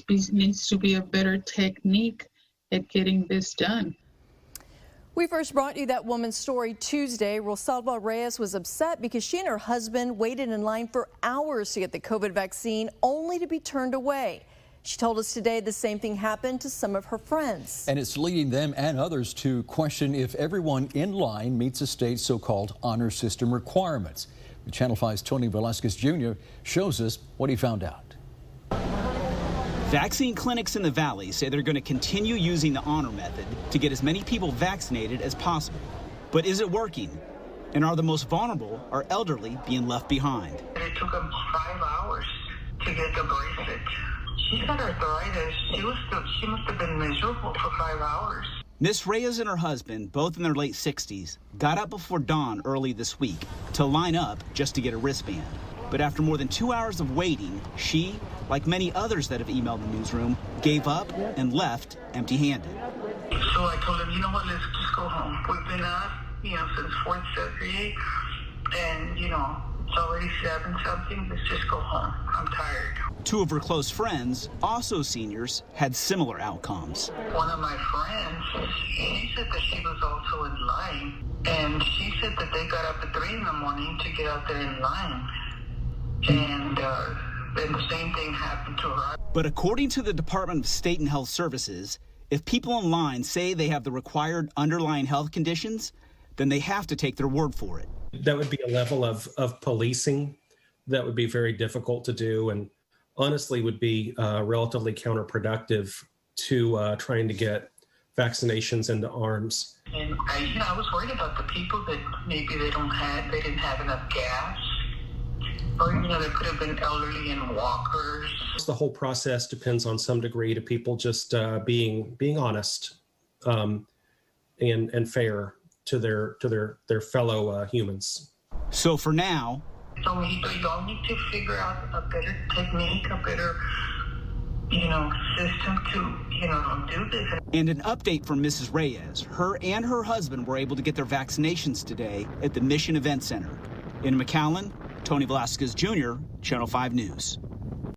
needs to be a better technique at getting this done. We first brought you that woman's story Tuesday. Rosalba Reyes was upset because she and her husband waited in line for hours to get the COVID vaccine, only to be turned away. She told us today the same thing happened to some of her friends. And it's leading them and others to question if everyone in line meets the state's so-called honor system requirements. Channel 5's Tony Velasquez Jr. shows us what he found out. Vaccine clinics in the Valley say they're going to continue using the honor method to get as many people vaccinated as possible. But is it working? And are the most vulnerable, our elderly, being left behind? It took them 5 hours to get the bracelet. She's got arthritis. She must have been miserable for 5 hours. Miss Reyes and her husband, both in their late 60s, got up before dawn early this week to line up just to get a wristband. But after more than 2 hours of waiting, she, like many others that have emailed the newsroom, gave up and left empty-handed. So I told him, you know what, let's just go home. We've been out, since 4:38, and, it's already 7-something. Let's just go home. I'm tired. Two of her close friends, also seniors, had similar outcomes. One of my friends, she said that she was also in line, and she said that they got up at 3 in the morning to get out there in line. And then the same thing happened to her. But according to the Department of State and Health Services, if people in line say they have the required underlying health conditions, then they have to take their word for it. That would be a level of policing that would be very difficult to do, and honestly would be relatively counterproductive to trying to get vaccinations into arms. And I was worried about the people that maybe they didn't have enough gas. Or, there could have been elderly and walkers. The whole process depends on some degree to people just being honest and fair to their fellow humans. So for now, so we all need to figure out a better technique, a better system to do this. And an update from Mrs. Reyes. Her and her husband were able to get their vaccinations today at the Mission Event Center. In McAllen, Tony Velasquez Jr., Channel 5 News.